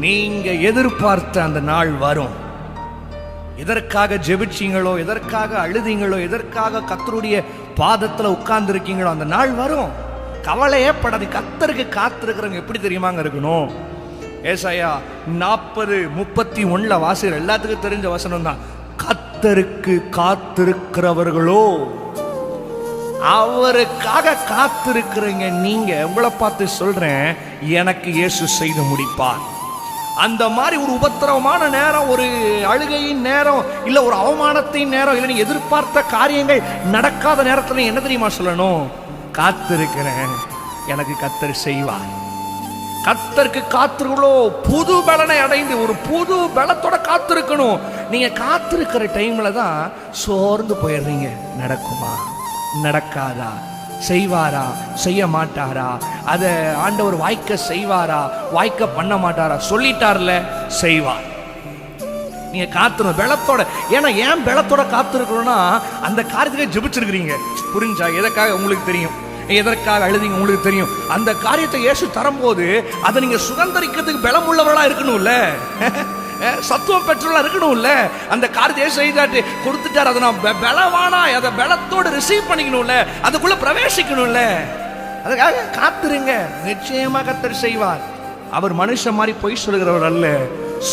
நீங்க எதிர்பார்த்த அந்த நாள் வரும். எதற்காக ஜெபிச்சீங்களோ, எதற்காக அழுதீங்களோ, எதற்காக கர்த்தருடைய பாதத்துல உட்கார்ந்து இருக்கீங்களோ, அந்த நாள் வரும். கவலையே படாது. கர்த்தருக்கு காத்திருக்கிறவங்க எப்படி தெரியுமாங்க இருக்கணும்? ஏசாயா 40:31 வாசிக்கிற எல்லாத்துக்கும் தெரிஞ்ச வசனம் தான். கர்த்தருக்கு காத்திருக்கிறவர்களோ, அவருக்காக காத்திருக்கிறீங்க நீங்க. உங்களை பார்த்து சொல்றேன், எனக்கு இயேசு செய்து முடிப்பார். அந்த மாதிரி ஒரு உபத்திரவமான நேரம், ஒரு அழுகையின் நேரம், இல்ல ஒரு அவமானத்தின் நேரம், இல்ல நீ எதிர்பார்த்த காரியங்கள் நடக்காத நேரத்துல என்ன தெரியுமா சொல்லணும்? காத்திருக்கிறேன், எனக்கு கர்த்தர் செய்வார். கர்த்தருக்கு காத்திருக்கிறோ புது பலனை அடைந்து ஒரு புது பலத்தோட காத்திருக்கணும். நீங்க காத்திருக்கிற டைம்ல தான் சோர்ந்து போயிடுறீங்க. நடக்குமா, நடக்காதா, செய்வாரா, செய்ய மாட்டாரா, அதை ஆண்டவர் வாய்க்க செய்வாரா, வாய்க்க பண்ண மாட்டாரா? சொல்லிட்டார்ல, செய்வார். நீங்க காத்திரும் பலத்தோட. ஏன்னா ஏன் பலத்தோட காத்திருக்கணும்னா, அந்த காரியத்துக்கு ஜெபிச்சிருக்கிறீங்க. புரிஞ்சா? எதற்காக உங்களுக்கு தெரியும், எதற்காக அழுதிங்க உங்களுக்கு தெரியும். அந்த காரியத்தை இயேசு தரும்போது அதை நீங்க சுதந்திரிக்கிறதுக்கு பலம் உள்ளவர்களா இருக்கணும்ல, சத்துவம் பெற்றவர்களா இருக்கணும்ல. அந்த காரியத்தை செய்தாட்டு கொடுத்துட்டார், அதை நான் பலவானா அதை பலத்தோடு ரிசீவ் பண்ணிக்கணும்ல, அதுக்குள்ள பிரவேசிக்கணும்ல. அதுக்காக காத்திருங்க, நிச்சயமா கர்த்தர் செய்வார். அவர் மனுஷன் மாதிரி பொய் சொல்லுகிறவர் அல்ல,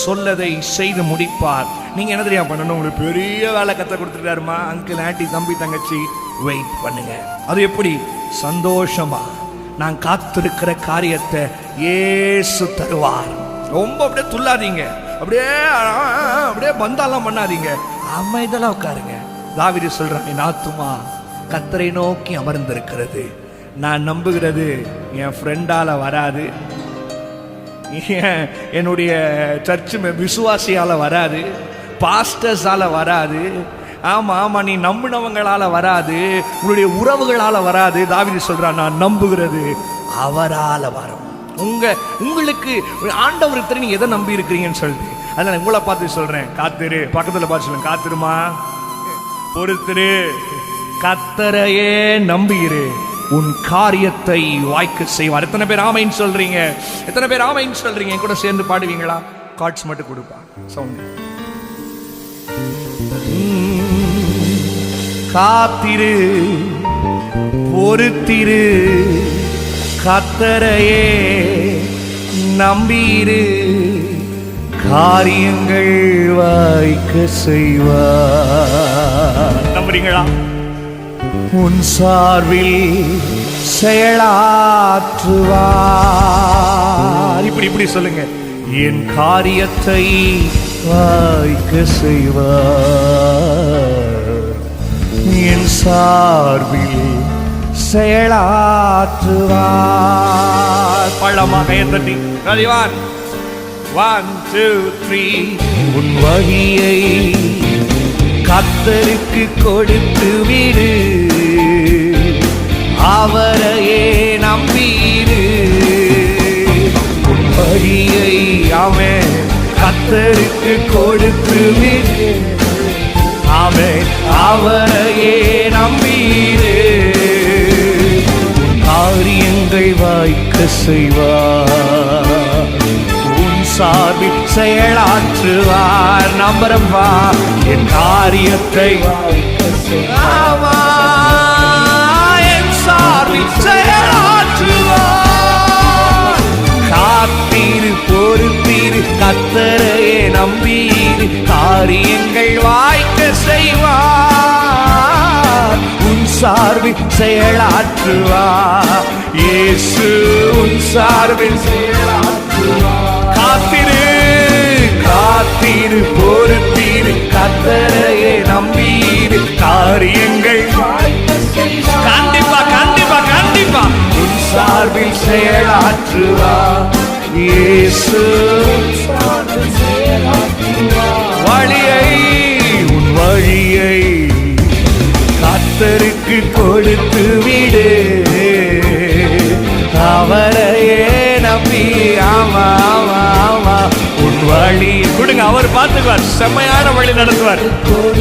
சொல்லதை செய்து முடிப்பார். நீங்க என்ன தெரியாம பண்ணணும்? உங்களுக்கு பெரிய வேலை கத்த கொடுத்துட்டாருமா, அங்கிள், ஆண்டி, தம்பி, தங்கச்சி, வெயிட் பண்ணுங்க. அது எப்படி? சந்தோஷமா நான் காத்திருக்கிற காரியத்தை இயேசு தருவார். ரொம்ப அப்படியே துள்ளாதீங்க, அப்படியே அப்படியே பந்தாலாம் பண்ணாதீங்க, அமைதலா உட்காருங்க. தாவீது சொல்றான், என் ஆத்துமா கர்த்தரை நோக்கி அமர்ந்திருக்கிறது. நான் நம்புகிறது என் ஃப்ரெண்டால வராது, என்னுடைய சர்ச் விசுவாசியால வராது, பாஸ்டர்ஸால வராது, ஆமா ஆமா நீ நம்பினவங்களால வராது, உங்களுடைய உறவுகளால வராது. தாவீது சொல்றான், நான் நம்புகிறது அவரால வரும். உங்களுக்கு ஆண்டவருக்கு தெரியும் எதை நம்பி இருக்கிறீங்கன்னு சொல்லிட்டு. அதனால உங்களை பார்த்து சொல்றேன், காத்திரு. பக்கத்துல பார்த்து சொல்லுங்க, காத்திருமா, பொறுத்திரு, கர்த்தரையே நம்பியிரு, உன் காரியத்தை வாய்க்க செய்வார். எத்தனை பேர் ஆமைன்னு சொல்றீங்க? எத்தனை பேர் ஆமைன்னு சொல்றீங்க? என் கூட சேர்ந்து பாடுவீங்களா? கார்ட்ஸ் மட்டும் கொடுப்பா சவுண்ட். காத்திரு, பொறுத்திரு, கர்த்தரையே நம்பியிரு, காரியங்கள் வாய்க்க செய்வார். நம்புறீங்களா? உன் சார்பில் செயலாற்றுவார். இப்படி சொல்லுங்க, என் காரியத்தை வாய்க்க செய்வார், என் சார்பில் செயலாற்றுவார். பள்ளமாக எத்தட்டி அறிவான். 1 2 3. உன் வழியை கர்த்தருக்கு கொடுத்து விடு, அவரையே நம்பிடு. உன் வழியை அவன் கர்த்தருக்கு கொடுத்து விடு, அவன் அவரையே நம்பிடு, காரியங்கள் வாய்க்க செய்வார், உன் சார்பில் செயலாற்றுவார். நம்பரப்பா, என் காரியத்தை வாய்க்க செய்வார், என் சார்பில் செயலாற்றுவார். காத்தீரு, பொறுத்தீரு, கர்த்தரையே நம்பீரு, காரியங்கள் வாய்க்க செய்வார், உன் சார்பில் செயலாற்றுவார். இயேசு உன் சார்பில் செயலாற்றுவார். காத்திரு, காத்திரு, பொறுத்தீரு, கர்த்தரையே நம்பீரு, காரியங்கள் கண்டிப்பா கண்டிப்பா கண்டிப்பா உன் சார்பில் செயலாற்றுவார். இயேசு வழியை, உன் வழியை கர்த்தருக்கு கொடுத்து விடு, அவரையே நம்பி. ஆமா ஆமா ஆமா, உன் வழி கொடுங்க, அவர் பார்த்துக்குவார், செம்மையான வழி நடத்துவார்.